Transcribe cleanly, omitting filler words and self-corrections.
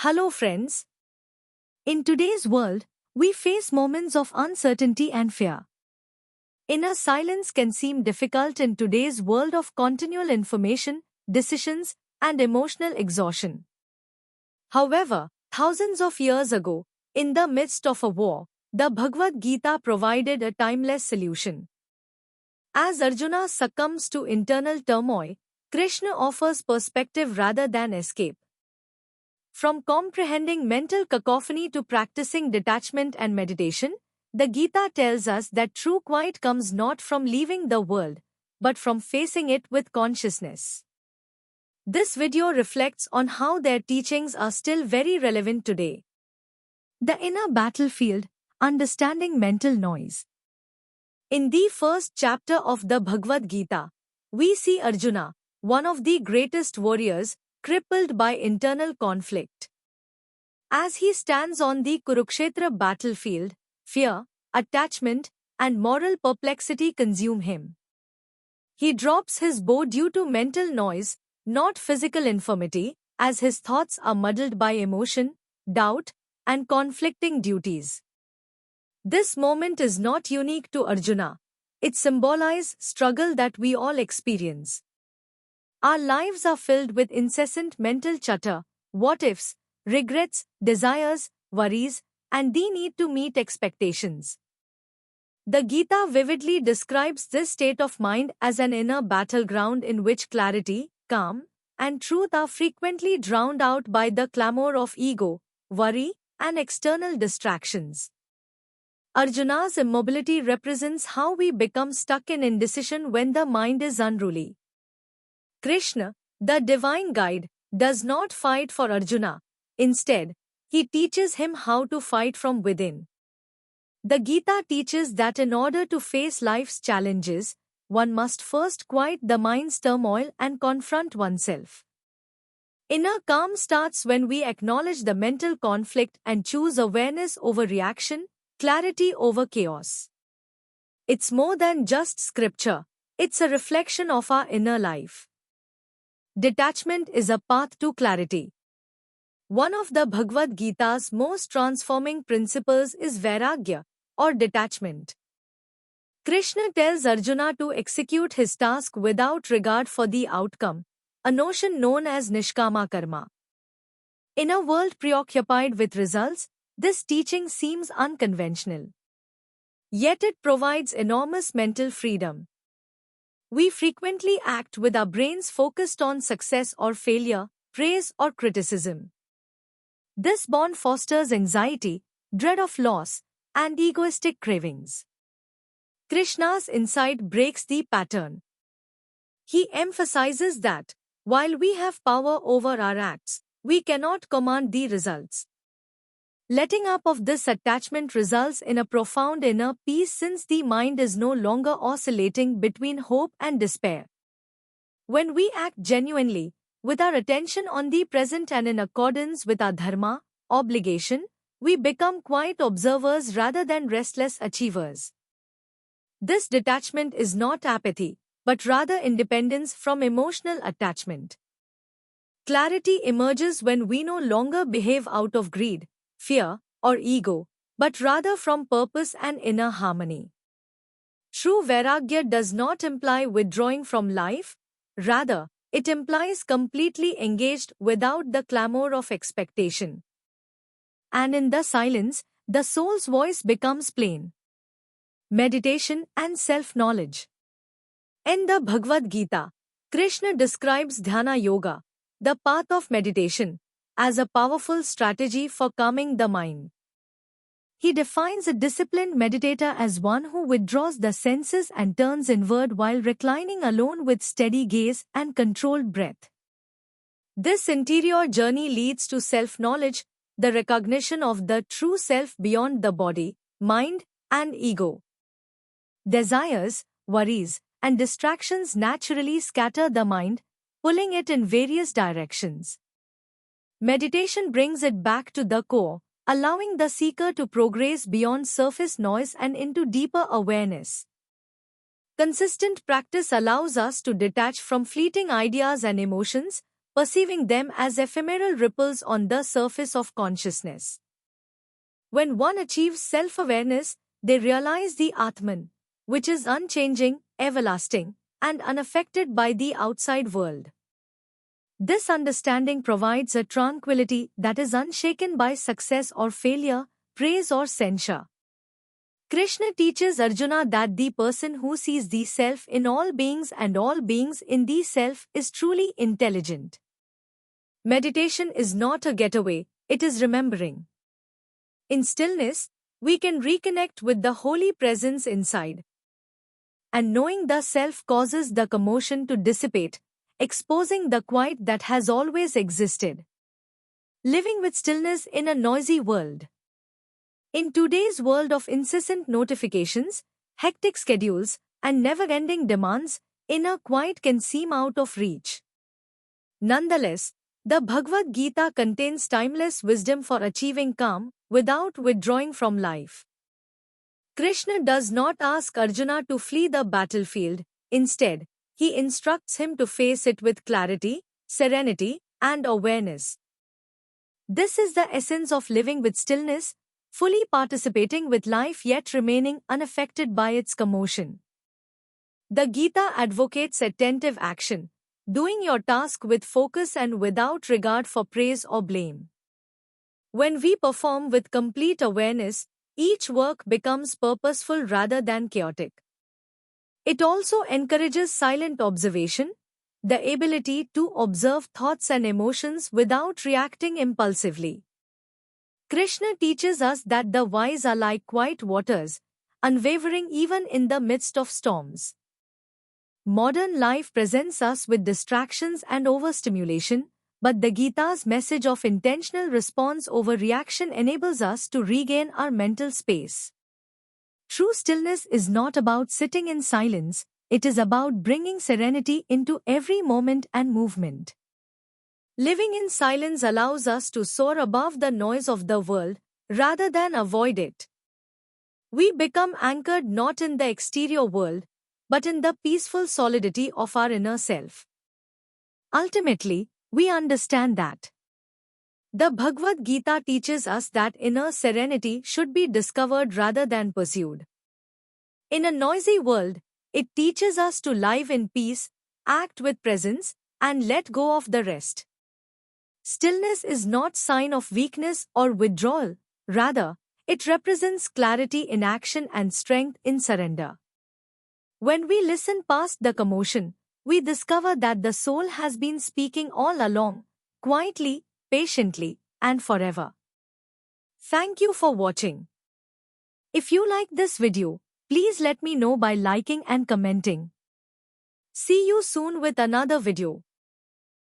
Hello, friends. In today's world, we face moments of uncertainty and fear. Inner silence can seem difficult in today's world of continual information, decisions, and emotional exhaustion. However, thousands of years ago, in the midst of a war, the Bhagavad Gita provided a timeless solution. As Arjuna succumbs to internal turmoil, Krishna offers perspective rather than escape. From comprehending mental cacophony to practicing detachment and meditation, the Gita tells us that true quiet comes not from leaving the world, but from facing it with consciousness. This video reflects on how their teachings are still very relevant today. The inner battlefield, understanding mental noise. In the first chapter of the Bhagavad Gita, we see Arjuna, one of the greatest warriors, crippled by internal conflict. As he stands on the Kurukshetra battlefield, fear, attachment, and moral perplexity consume him. He drops his bow due to mental noise, not physical infirmity, as his thoughts are muddled by emotion, doubt, and conflicting duties. This moment is not unique to Arjuna. It symbolizes struggle that we all experience. Our lives are filled with incessant mental chatter, what-ifs, regrets, desires, worries, and the need to meet expectations. The Gita vividly describes this state of mind as an inner battleground in which clarity, calm, and truth are frequently drowned out by the clamor of ego, worry, and external distractions. Arjuna's immobility represents how we become stuck in indecision when the mind is unruly. Krishna, the divine guide, does not fight for Arjuna. Instead, he teaches him how to fight from within. The Gita teaches that in order to face life's challenges, one must first quiet the mind's turmoil and confront oneself. Inner calm starts when we acknowledge the mental conflict and choose awareness over reaction, clarity over chaos. It's more than just scripture, it's a reflection of our inner life. Detachment is a path to clarity. One of the Bhagavad Gita's most transforming principles is Vairagya, or detachment. Krishna tells Arjuna to execute his task without regard for the outcome, a notion known as Nishkama Karma. In a world preoccupied with results, this teaching seems unconventional. Yet it provides enormous mental freedom. We frequently act with our brains focused on success or failure, praise or criticism. This bond fosters anxiety, dread of loss, and egoistic cravings. Krishna's insight breaks the pattern. He emphasizes that, while we have power over our acts, we cannot command the results. Letting up of this attachment results in a profound inner peace since the mind is no longer oscillating between hope and despair. When we act genuinely, with our attention on the present and in accordance with our dharma, obligation, we become quiet observers rather than restless achievers. This detachment is not apathy, but rather independence from emotional attachment. Clarity emerges when we no longer behave out of greed, fear, or ego, but rather from purpose and inner harmony. True Vairagya does not imply withdrawing from life, rather, it implies completely engaged without the clamor of expectation. And in the silence, the soul's voice becomes plain. Meditation and self-knowledge. In the Bhagavad Gita, Krishna describes Dhyana Yoga, the path of meditation, as a powerful strategy for calming the mind. He defines a disciplined meditator as one who withdraws the senses and turns inward while reclining alone with steady gaze and controlled breath. This interior journey leads to self-knowledge, the recognition of the true self beyond the body, mind, and ego. Desires, worries, and distractions naturally scatter the mind, pulling it in various directions. Meditation brings it back to the core, allowing the seeker to progress beyond surface noise and into deeper awareness. Consistent practice allows us to detach from fleeting ideas and emotions, perceiving them as ephemeral ripples on the surface of consciousness. When one achieves self-awareness, they realize the Atman, which is unchanging, everlasting, and unaffected by the outside world. This understanding provides a tranquility that is unshaken by success or failure, praise or censure. Krishna teaches Arjuna that the person who sees the self in all beings and all beings in the self is truly intelligent. Meditation is not a getaway, it is remembering. In stillness, we can reconnect with the holy presence inside. And knowing the self causes the commotion to dissipate, exposing the quiet that has always existed. Living with stillness in a noisy world. In today's world of incessant notifications, hectic schedules, and never-ending demands, inner quiet can seem out of reach. Nonetheless, the Bhagavad Gita contains timeless wisdom for achieving calm without withdrawing from life. Krishna does not ask Arjuna to flee the battlefield. Instead, he instructs him to face it with clarity, serenity, and awareness. This is the essence of living with stillness, fully participating with life yet remaining unaffected by its commotion. The Gita advocates attentive action, doing your task with focus and without regard for praise or blame. When we perform with complete awareness, each work becomes purposeful rather than chaotic. It also encourages silent observation, the ability to observe thoughts and emotions without reacting impulsively. Krishna teaches us that the wise are like quiet waters, unwavering even in the midst of storms. Modern life presents us with distractions and overstimulation, but the Gita's message of intentional response over reaction enables us to regain our mental space. True stillness is not about sitting in silence, it is about bringing serenity into every moment and movement. Living in silence allows us to soar above the noise of the world, rather than avoid it. We become anchored not in the exterior world, but in the peaceful solidity of our inner self. Ultimately, we understand that the Bhagavad Gita teaches us that inner serenity should be discovered rather than pursued. In a noisy world, it teaches us to live in peace, act with presence, and let go of the rest. Stillness is not a sign of weakness or withdrawal, rather, it represents clarity in action and strength in surrender. When we listen past the commotion, we discover that the soul has been speaking all along, quietly, patiently, and forever. Thank you for watching. If you like this video, please let me know by liking and commenting. See you soon with another video.